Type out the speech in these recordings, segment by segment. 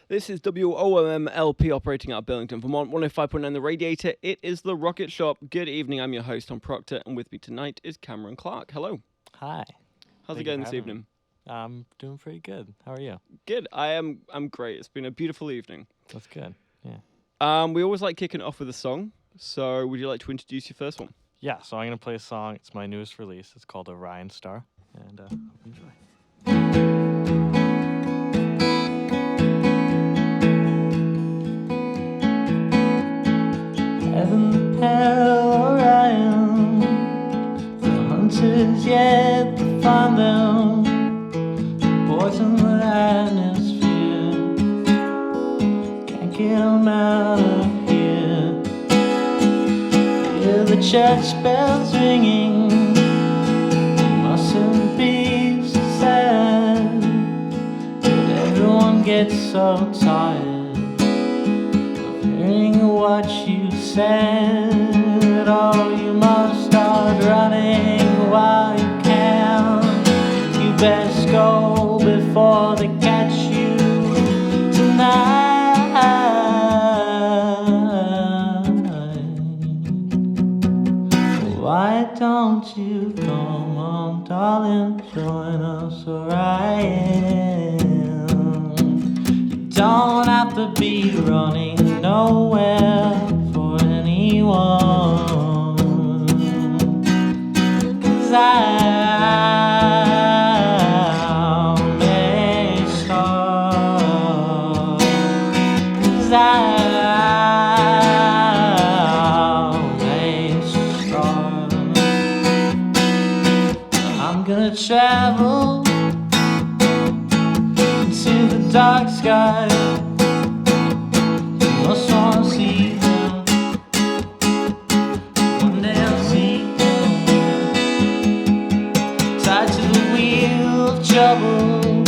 This is WOMLP operating out of Burlington, Vermont, 105.9 The Radiator. It is the Rocket Shop. Good evening, I'm your host, Tom Proctor, and with me tonight is Cameron Clark. Hello. Hi. How's it going this evening? I'm doing pretty good. How are you? Good. I'm great. It's been a beautiful evening. That's good. Yeah. We always like kicking it off with a song, so would you like to introduce your first one? Yeah, so I'm going to play a song. It's my newest release. It's called Orion Star, and hope you enjoy. Heaven, hell, Orion, the hunters yet to find them, poison the atmosphere, can't get them out of here. Hear the church bells ringing, mustn't be so sad, but everyone gets so tired hearing what you said. Oh, you must start running while you can. You best go before they catch you tonight. Why don't you come on, darling, join us, Orion? You don't have to be running nowhere for anyone, 'cause I'm a star, 'cause I'm a star. I'm gonna travel into the dark sky. Must wanna see them. One day I'll see them. Tied to the wheel of trouble,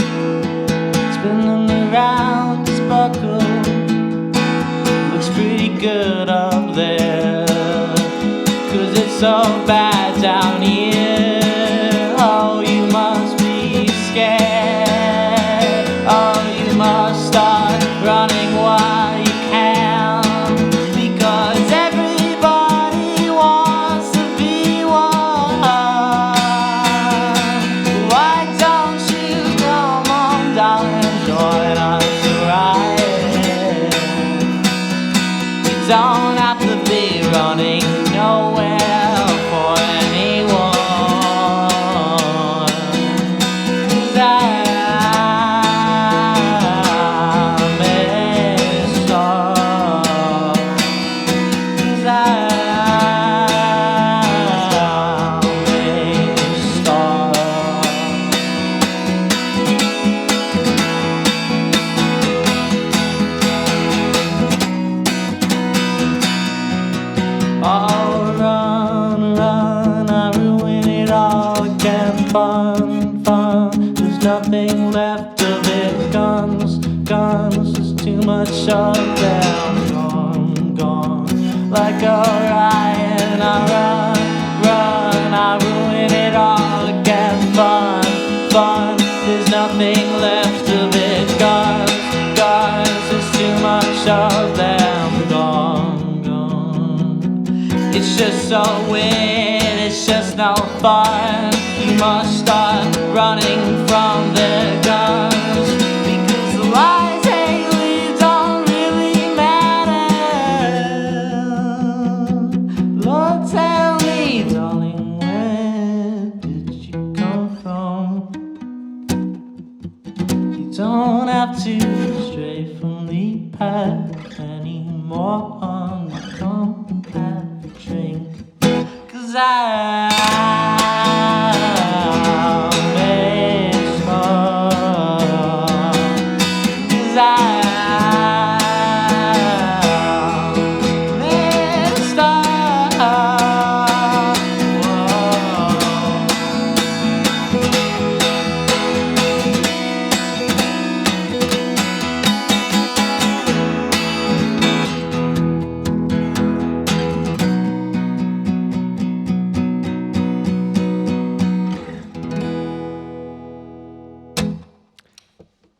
spinning around this buckle. Looks pretty good up there, 'cause it's so bad down here. Oh, you must be scared. Oh, you must start running while you can, because everybody wants to be one. Why don't you come on, darling, join us, Orion? You don't have to be running nowhere for anyone, 'cause I'm a star, 'cause I'm a star. Oh, run, run, I ruin it all again. Fun, fun, there's nothing left of it. Guns, guns, there's too much of them. Gone, gone, like Orion. I run, run, I ruin it all again. Fun, fun, there's nothing left of it. Guns, guns, there's too much of them. Gone, gone. It's just so weird, it's just no fun. You must start running from the guns, because the lies they leave don't really matter. Lord, tell me, darling, where did you come from? You don't have to stray from the path anymore. Come and have a drink, 'cause I'm a star, 'cause I'm a star. Whoa.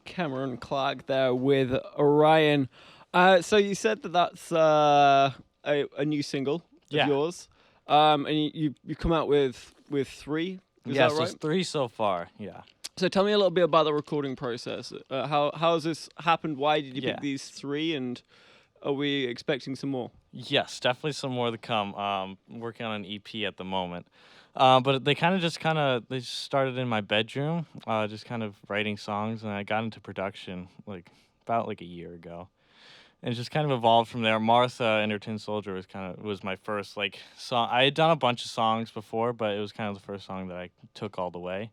Cameron Clark there with Orion. So you said that that's a new single of yours, and you come out with three. Is that so right? it's 3 so far. Yeah. So tell me a little bit about the recording process. How has this happened? Why did you Yeah. pick these three? And are we expecting some more? Yes, definitely some more to come. Working on an EP at the moment. But they just started in my bedroom, just kind of writing songs, and I got into production about a year ago. And it just kind of evolved from there. Martha and her Tin Soldier was my first song. I had done a bunch of songs before, but it was kind of the first song that I took all the way.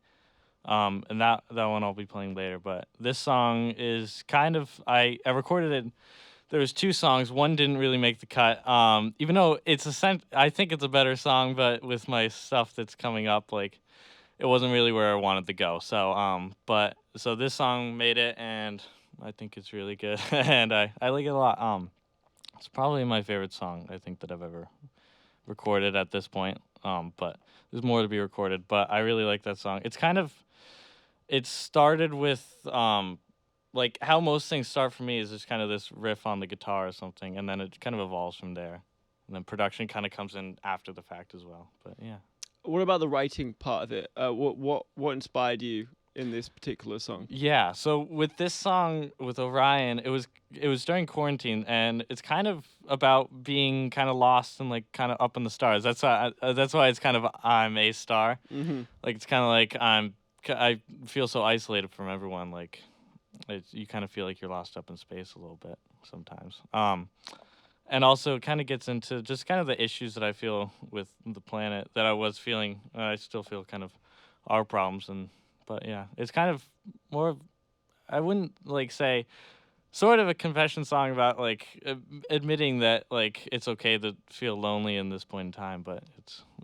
And that one I'll be playing later. But this song is I recorded it. There was 2 songs. One didn't really make the cut. Even though I think it's a better song, but with my stuff that's coming up, it wasn't really where I wanted to go. So this song made it, and I think it's really good, and I like it a lot. It's probably my favorite song I think that I've ever recorded at this point. But there's more to be recorded. But I really like that song. It started with how most things start for me is just kind of this riff on the guitar or something, and then it kind of evolves from there, and then production kind of comes in after the fact as well. But yeah. What about the writing part of it? What inspired you in this particular song? Yeah, so with this song with Orion, it was during quarantine, and it's kind of about being kind of lost and kind of up in the stars. That's why it's kind of I'm a star. Mm-hmm. It's kind of I feel so isolated from everyone. You kind of feel like you're lost up in space a little bit sometimes. And also it kind of gets into just kind of the issues that I feel with the planet that I was feeling. I still feel kind of our problems, but yeah, it's kind of more of, I wouldn't say sort of a confession song about admitting that it's okay to feel lonely in this point in time, but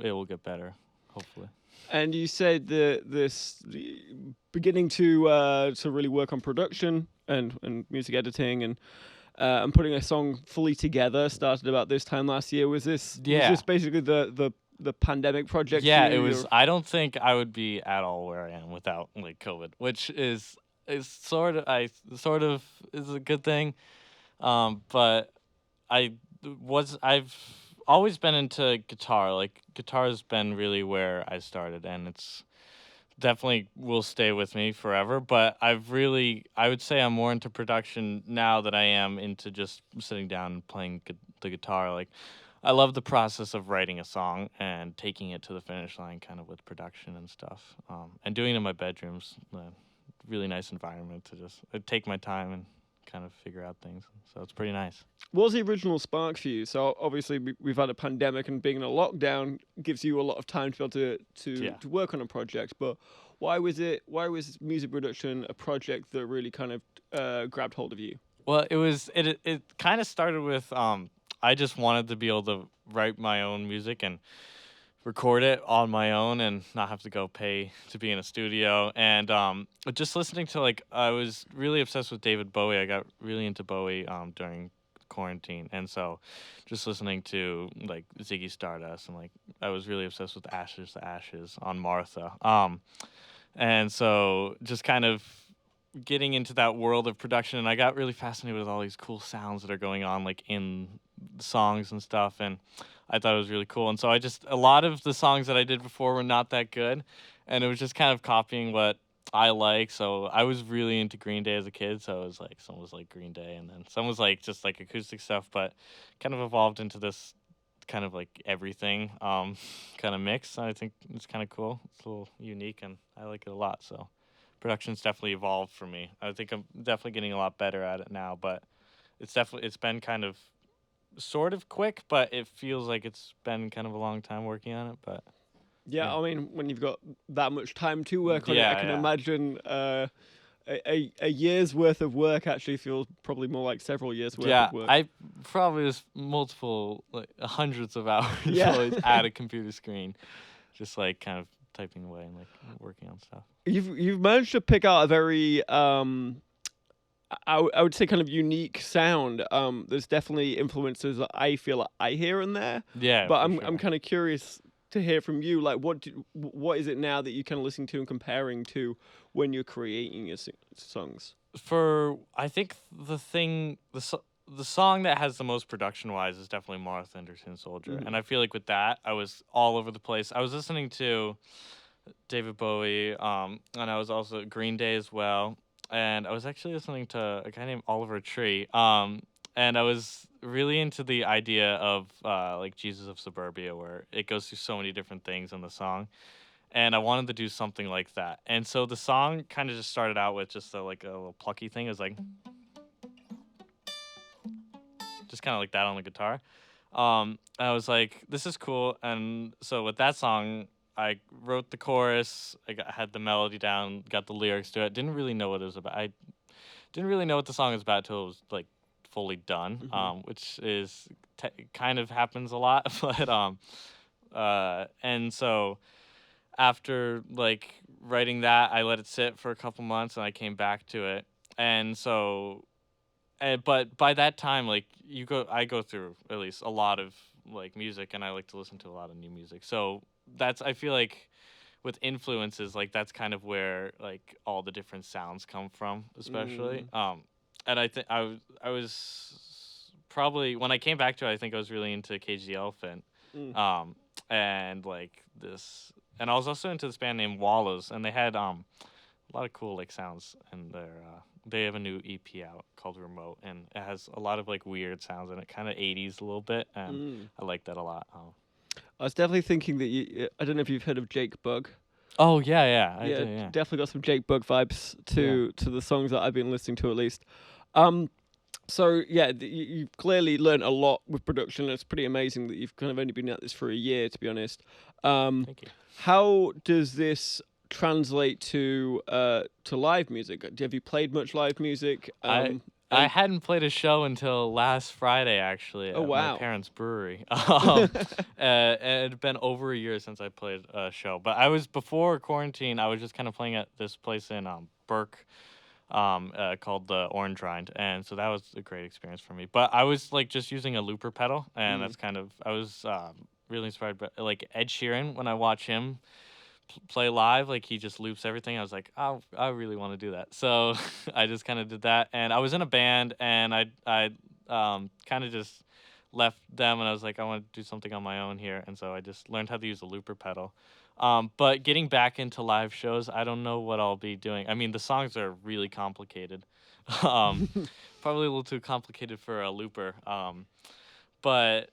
it will get better, hopefully. And you said beginning to really work on production and music editing and putting a song fully together started about this time last year. Was this basically the pandemic project? Yeah, it was. I don't think I would be at all where I am without COVID, which is sort of is a good thing. But I've always been into guitar. Guitar has been really where I started, and it's definitely will stay with me forever. But I would say I'm more into production now than I am into just sitting down and playing the guitar. I love the process of writing a song and taking it to the finish line, kind of with production and stuff, and doing it in my bedroom's a really nice environment to just take my time and kind of figure out things. So it's pretty nice. What was the original spark for you? So obviously we've had a pandemic, and being in a lockdown gives you a lot of time to be able to work on a project. But why was music production a project that really kind of grabbed hold of you? Well, it kind of started with I just wanted to be able to write my own music and record it on my own and not have to go pay to be in a studio. And just listening to I was really obsessed with David Bowie. I got really into Bowie during quarantine, and so just listening to Ziggy Stardust, and I was really obsessed with Ashes to Ashes on Martha. And so just kind of getting into that world of production, and I got really fascinated with all these cool sounds that are going on in songs and stuff, and I thought it was really cool. And so a lot of the songs that I did before were not that good, and it was just kind of copying what I like. So I was really into Green Day as a kid, so it was some was Green Day, and then some was just acoustic stuff, but kind of evolved into this kind of everything kind of mix. I think it's kind of cool. It's a little unique, and I like it a lot. So production's definitely evolved for me. I think I'm definitely getting a lot better at it now, but it's been kind of sort of quick, but it feels like it's been kind of a long time working on it. But yeah, I mean, when you've got that much time to work on it, I can imagine a year's worth of work actually feels probably more like several years worth of work. I probably was multiple hundreds of hours always at a computer screen, just kind of typing away and working on stuff. You've managed to pick out a very I would say kind of unique sound. There's definitely influences that I feel like I hear in there. Yeah, but I'm kind of curious to hear from you. What is it now that you kind of listening to and comparing to when you're creating your songs? I think the song that has the most production wise is definitely Martha and her Tin Soldier, and I feel like with that I was all over the place. I was listening to David Bowie, and I was also Green Day as well, and I was actually listening to a guy named Oliver Tree, and I was really into the idea of like Jesus of Suburbia, where it goes through so many different things in the song, and I wanted to do something like that. And so the song kind of just started out with just like a little plucky thing. It was like just kind of like that on the guitar. I was like, this is cool. And so with that song, I wrote the chorus. Had the melody down, got the lyrics to it. Didn't really know what it was about. I didn't really know what the song was about till it was like fully done. Which is kind of happens a lot. But and so after like writing that, I let it sit for a couple months and I came back to it. And so but by that time, like I go through at least a lot of like music, and I like to listen to a lot of new music. So I feel like with influences, like that's kind of where like all the different sounds come from, especially. And I think I was probably when I came back to it, I think I was really into Cage the Elephant, and like this, and I was also into this band named Wallows, and they had a lot of cool like sounds in their. They have a new EP out called Remote, and it has a lot of like weird sounds in it, kind of 80s a little bit, and I like that a lot. I was definitely thinking that I don't know if you've heard of Jake Bugg. Oh yeah, I do, yeah. Definitely got some Jake Bugg vibes to the songs that I've been listening to at least. So yeah, you've clearly learned a lot with production. And it's pretty amazing that you've kind of only been at this for a year, to be honest. Thank you. How does this translate to live music? Have you played much live music? I hadn't played a show until last Friday, actually, at my parents' brewery. It had been over a year since I played a show. But before quarantine, I was just kind of playing at this place in Burke called the Orange Rind. And so that was a great experience for me. But I was like just using a looper pedal, and that's I was really inspired by like Ed Sheeran when I watch him play live, like he just loops everything. I was like, oh, I really want to do that. So I just kind of did that, and I was in a band, and I kind of just left them, and I was like, I want to do something on my own here, and so I just learned how to use a looper pedal. But getting back into live shows, I don't know what I'll be doing. I mean, the songs are really complicated, probably a little too complicated for a looper. But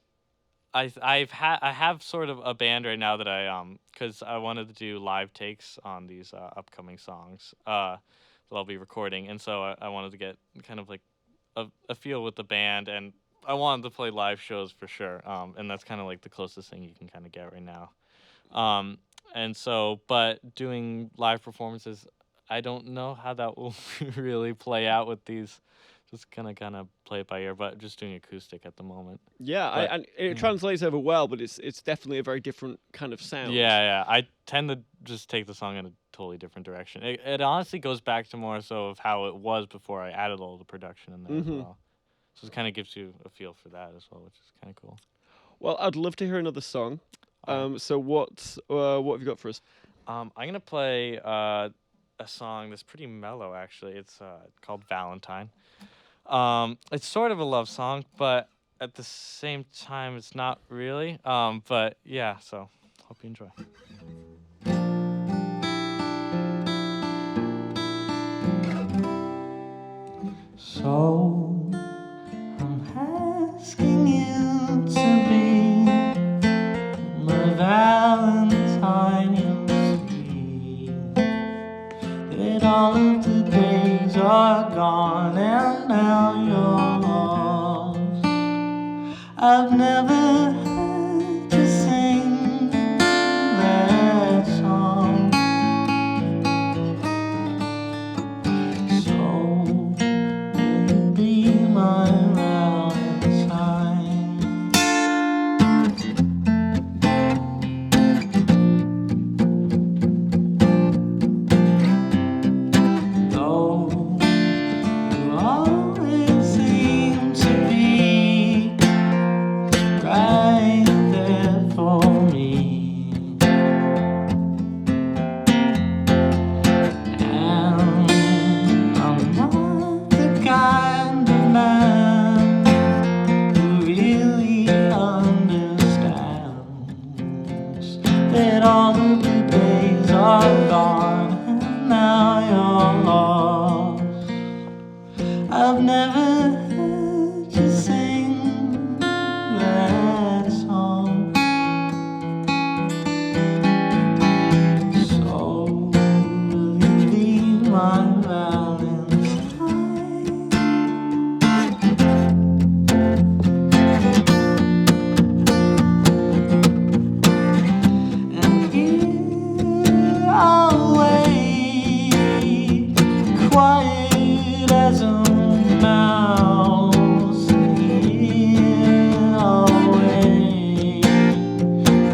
I have sort of a band right now that because I wanted to do live takes on these upcoming songs that I'll be recording, and so I wanted to get kind of like a feel with the band, and I wanted to play live shows for sure, and that's kind of like the closest thing you can kind of get right now. And so, but doing live performances, I don't know how that will really play out with these. Just kind of play it by ear, but just doing acoustic at the moment. Yeah, and it translates over well, but it's definitely a very different kind of sound. Yeah. I tend to just take the song in a totally different direction. It honestly goes back to more so of how it was before I added all the production in there as well. So it kind of gives you a feel for that as well, which is kind of cool. Well, I'd love to hear another song. So what have you got for us? I'm gonna play a song that's pretty mellow, actually. It's called Valentine. It's sort of a love song, but at the same time, it's not really. But yeah, so hope you enjoy. So I'm asking you to be my Valentine. You'll see that all of the days are gone and now you're lost. I've never had to sing that song, so will you be my Valentine? Though you always seem to be right I've never heard you sing that song. So will you be my Valentine? And here I'll wait, quiet as a mouse. Here I'll wait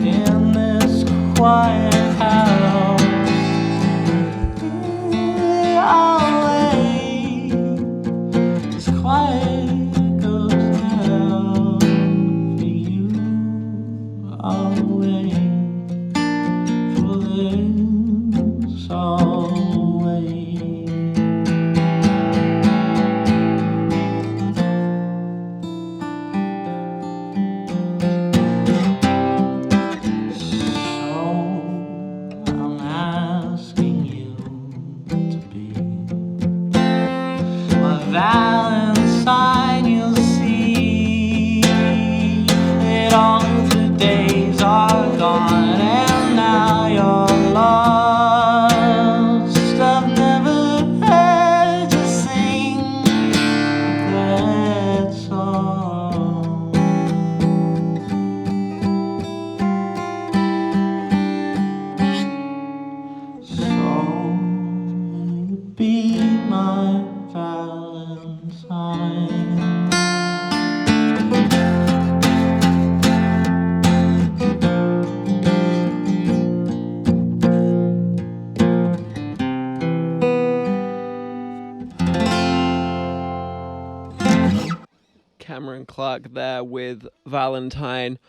in this quiet house. Here I'll wait, as quiet goes down for you. I'll wait for this. I'll wait. So I'm asking you to be my Valentine. You'll see that all the days are gone and now you're lost. I've never heard you sing that song. So will you be my Valentine? Cameron Clark there with Valentine.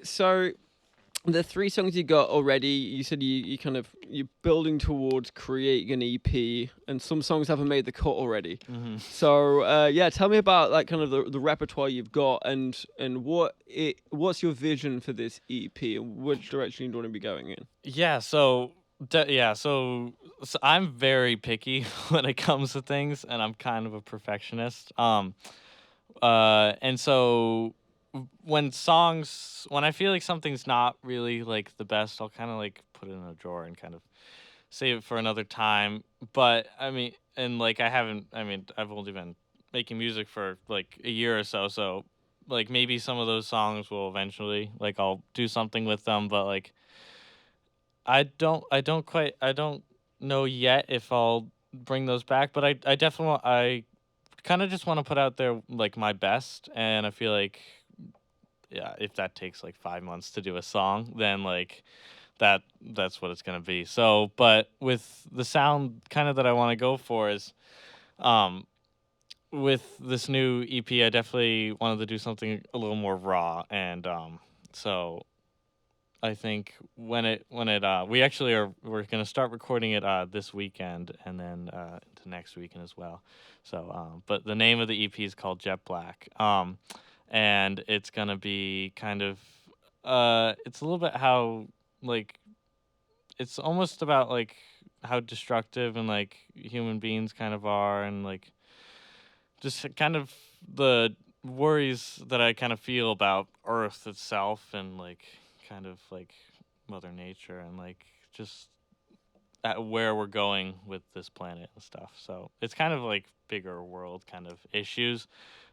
So the 3 songs you got already, you said you're building towards creating an EP, and some songs haven't made the cut already. Mm-hmm. So yeah, tell me about like kind of the repertoire you've got, and what's your vision for this EP, and which direction you want to be going in? Yeah, so so I'm very picky when it comes to things, and I'm kind of a perfectionist. And so when I feel like something's not really like the best, I'll kind of like put it in a drawer and kind of save it for another time. But I mean, and like I've only been making music for like a year or so, so like maybe some of those songs will eventually, like, I'll do something with them, but like I don't know yet if I'll bring those back, but I definitely I kind of just want to put out there like my best, and I feel like, yeah, if that takes like 5 months to do a song, then like that's what it's gonna be. So, but with the sound kind of that I want to go for is, with this new EP, I definitely wanted to do something a little more raw, and so I think we're gonna start recording it this weekend, and then into next weekend as well. So, but the name of the EP is called Jet Black, and it's gonna be kind of it's a little bit how, like, it's almost about like how destructive and like human beings kind of are, and like just kind of the worries that I kind of feel about Earth itself, and like kind of like Mother Nature, and like just at where we're going with this planet and stuff. So it's kind of like bigger world kind of issues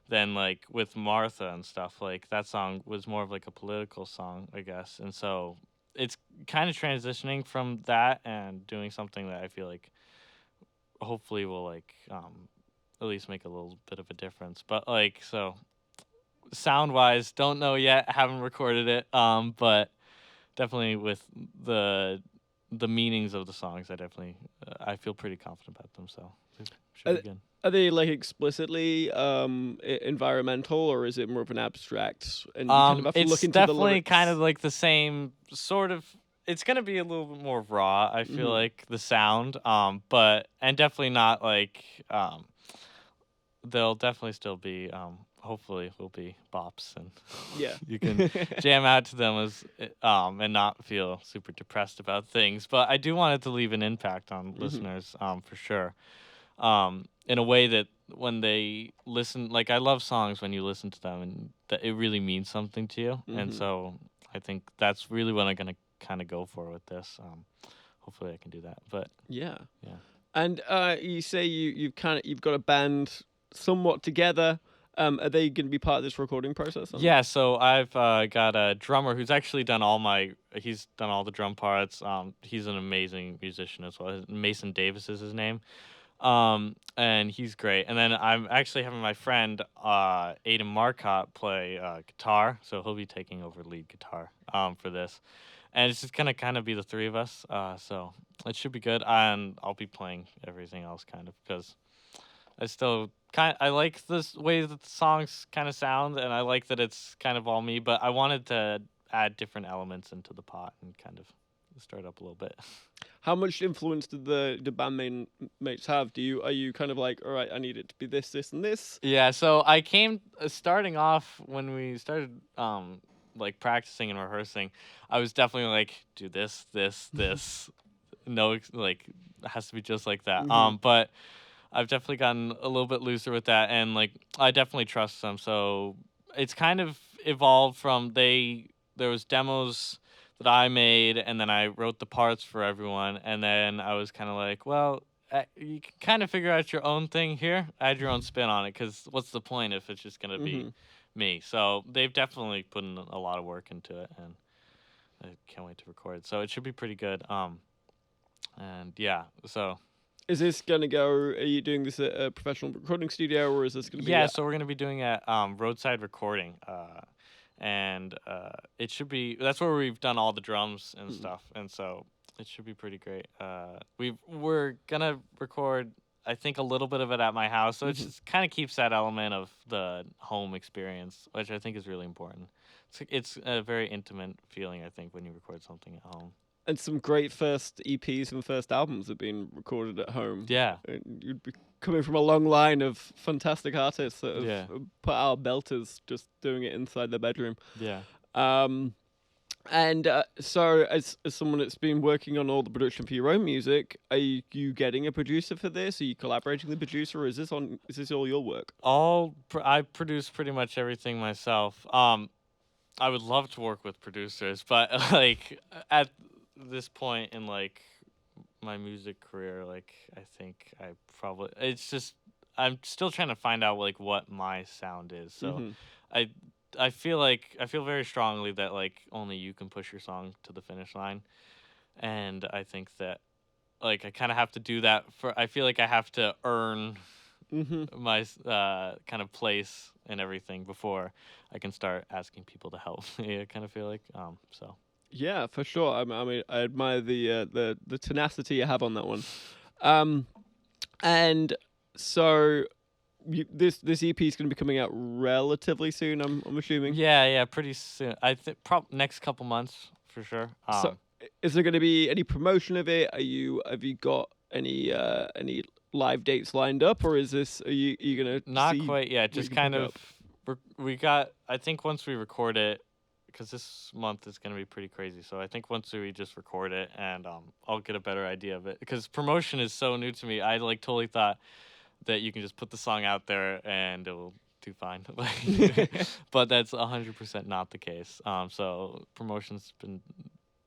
than like with Martha and stuff. Like that song was more of like a political song, I guess. And so it's kind of transitioning from that and doing something that I feel like hopefully will like at least make a little bit of a difference. But like, so sound wise, don't know yet, haven't recorded it, but definitely with the meanings of the songs, I feel pretty confident about them, so it should be good. Are they like explicitly environmental, or is it more of an abstract? And you kind of have to It's look into definitely the kind of like the same sort of. It's gonna be a little bit more raw, I feel like, the sound, but and definitely not like they'll definitely still be hopefully will be bops, and yeah, you can jam out to them as and not feel super depressed about things. But I do want it to leave an impact on listeners, for sure. in a way that when they listen, like I love songs when you listen to them and that it really means something to you. And so I think that's really what I'm gonna kind of go for with this. Hopefully I can do that. But yeah. yeah. And you say you've got a band somewhat together. Are they going to be part of this recording process? Yeah, so I've got a drummer who's actually done he's done all the drum parts. He's an amazing musician as well. Mason Davis is his name. And he's great. And then I'm actually having my friend Aiden Marcotte play guitar, so he'll be taking over lead guitar for this. And it's just gonna kind of be the three of us. So it should be good. And I'll be playing everything else kind of because I like this way that the songs kind of sound, and I like that it's kind of all me. But I wanted to add different elements into the pot and kind of stir it up a little bit. How much influence did the bandmates have? Are you kind of like, all right, I need it to be this, this, and this? Yeah. So I came starting off when we started like practicing and rehearsing. I was definitely like, do this, this, this. No, like it has to be just like that. But I've definitely gotten a little bit looser with that, and like I definitely trust them. So it's kind of evolved from there was demos that I made, and then I wrote the parts for everyone, and then I was kind of like, well, you can kind of figure out your own thing here, add your own spin on it, because what's the point if it's just gonna be me? So they've definitely put in a lot of work into it, and I can't wait to record it. So it should be pretty good. And yeah, so. Is this gonna go? Are you doing this at a professional recording studio, or is this gonna be? Yeah, so we're gonna be doing it roadside recording, and it should be. That's where we've done all the drums and stuff, and so it should be pretty great. We're gonna record, I think, a little bit of it at my house, so it just kind of keeps that element of the home experience, which I think is really important. It's a very intimate feeling, I think, when you record something at home. And some great first EPs and first albums have been recorded at home. Yeah. You'd be coming from a long line of fantastic artists that have put out belters just doing it inside their bedroom. Yeah. So as someone that's been working on all the production for your own music, are you getting a producer for this? Are you collaborating with the producer, or is this all your work? I produce pretty much everything myself. I would love to work with producers, but like at this point in like my music career, like I think it's just I'm still trying to find out like what my sound is. So I feel very strongly that like only you can push your song to the finish line, and I think that like I kind of have to do that I feel like I have to earn my kind of place and everything before I can start asking people to help me. I kind of feel like so. Yeah, for sure. I mean, I admire the tenacity you have on that one. And so this EP is going to be coming out relatively soon. I'm assuming. Yeah, pretty soon. I think next couple months for sure. So, is there going to be any promotion of it? Have you got any live dates lined up, or is this are you going to? Not quite yet. Just kind of. We got. I think once we record it. Because this month is going to be pretty crazy. So I think once we just record it and I'll get a better idea of it. Because promotion is so new to me. I like totally thought that you can just put the song out there and it will do fine. But that's 100% not the case. So promotion's been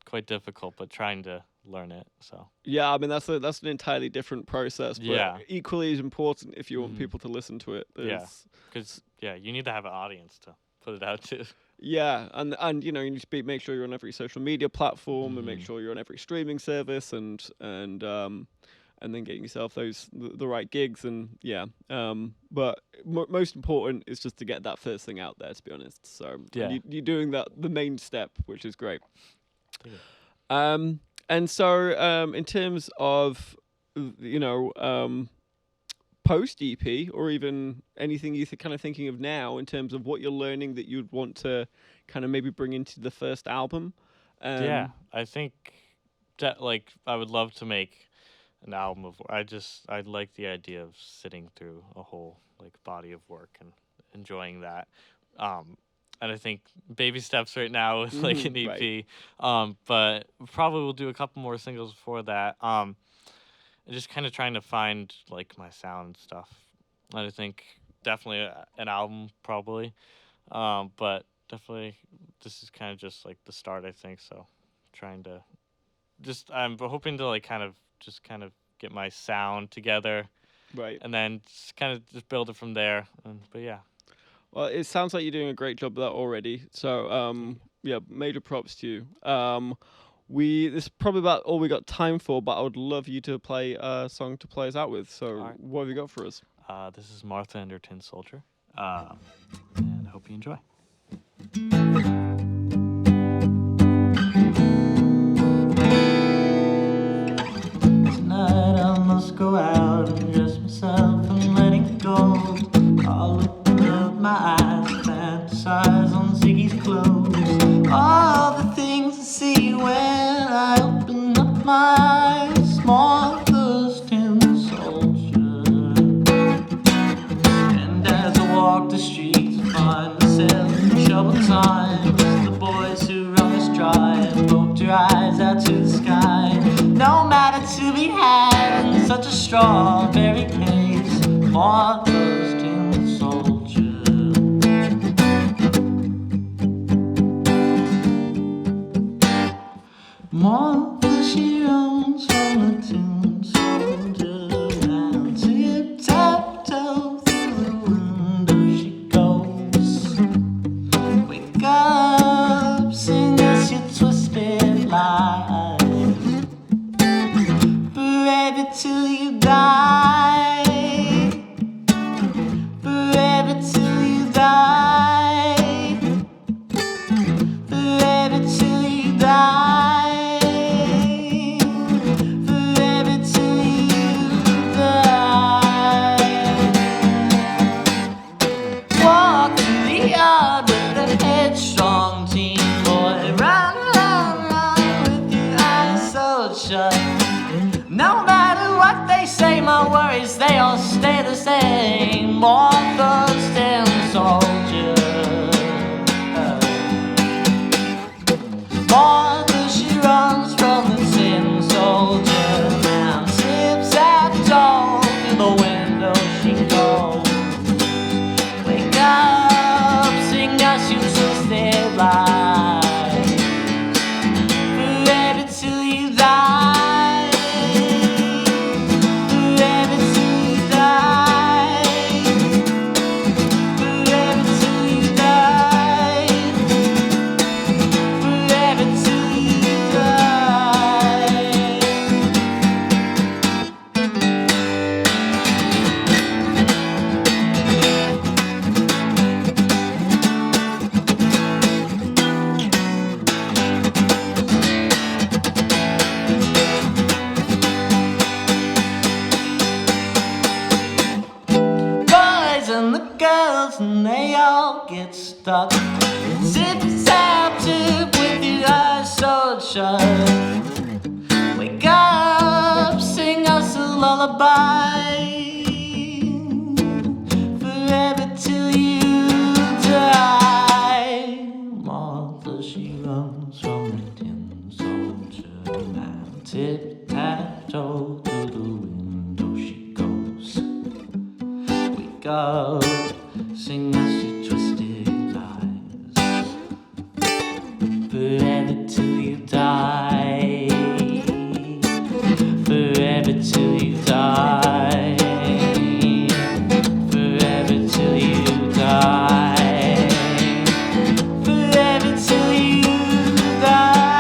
quite difficult, but trying to learn it. So yeah, I mean that's an entirely different process. But equally as important if you want people to listen to it. Because you need to have an audience to put it out to. Yeah, and you need to make sure you're on every social media platform and make sure you're on every streaming service and then getting yourself the right gigs but most important is just to get that first thing out there, to be honest. So you're doing the main step, which is great. And so in terms of post EP, or even anything you're kind of thinking of now in terms of what you're learning that you'd want to kind of maybe bring into the first album? I think that like I would love to make an album of. I like the idea of sitting through a whole like body of work and enjoying that. And I think baby steps right now is like an EP. Right. But probably we'll do a couple more singles before that. and just kind of trying to find like my sound stuff. And I think definitely an album probably, but definitely this is kind of just like the start. I think so. Trying to I'm hoping to like kind of get my sound together, right, and then just build it from there. But yeah. Well, it sounds like you're doing a great job of that already. So, yeah, major props to you. This is probably about all we got time for, but I would love you to play a song to play us out with. So, right. What have you got for us? This is Martha and her Tin Soldier, and I hope you enjoy. Tonight I must go out and dress myself and let it go. I'll open up my eyes, fantasize on Ziggy's clothes. All the things I see when I open up my eyes. Martha's Tin Soldier. And as I walk the streets, I find myself in troubled times. The boys who run us dry and poke their eyes out to the sky. No matter to be had in such a strawberry haze. Martha's Tin Soldier. Martha, she runs from the Tin Soldier, and tip-tap-toe through the window she goes. Wake up, sing us your twisted life. Forever till you die. Forever till you die. Forever till you die. Forever till you die. Walk to the yard with the headstrong teen boy. Run, run, run with your eyes so shut. No matter what they say, my worries, they all stay the same. Martha's Tin Soldier. Martha, she runs from the Tin Soldier. Now tip-tap-toe through the window she goes. Wake up, sing us your twisted life. Forever till you die. And they all get stuck. Tip-tap-tip with your eyes so shut. Wake up, sing us a lullaby. Forever till you die. Martha, she runs from the Tin Soldier. Now tip-tap-toe through the window she goes. Wake up, sing us your twisted lies. Forever till you die. Forever till you die. Forever till you die. Forever till you die.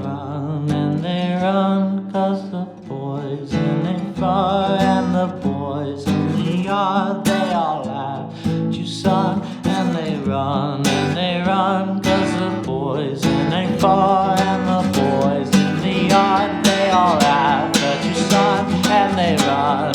Run and they run 'cause the boys in they far, and the boys in the yard, they all laugh at you, son. And they run 'cause the boys in they far, and the boys in the yard, they all laugh at you, son. And they run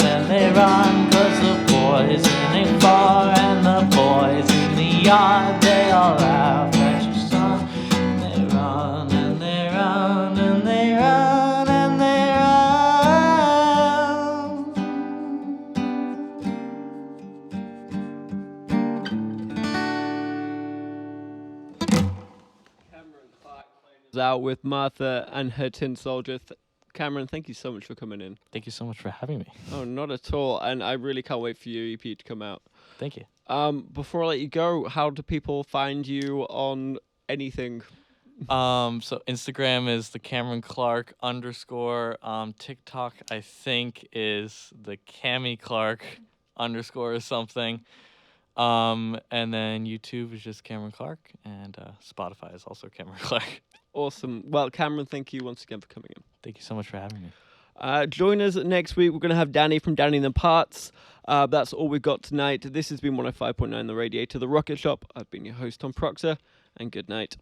out with Martha and her Tin Soldier. Cameron, thank you so much for coming in. Thank you so much for having me. Oh, not at all. And I really can't wait for your EP to come out. Thank you. Before I let you go, how do people find you on anything? So Instagram is the Cameron Clark _. TikTok, I think, is the Cammy Clark _ or something. And then YouTube is just Cameron Clark, and Spotify is also Cameron Clark. Awesome. Well, Cameron, thank you once again for coming in. Thank you so much for having me. Join us next week. We're going to have Danny from Danny and the Parts. That's all we've got tonight. This has been 105.9 The Radiator, The Rocket Shop. I've been your host, Tom Proxer, and good night.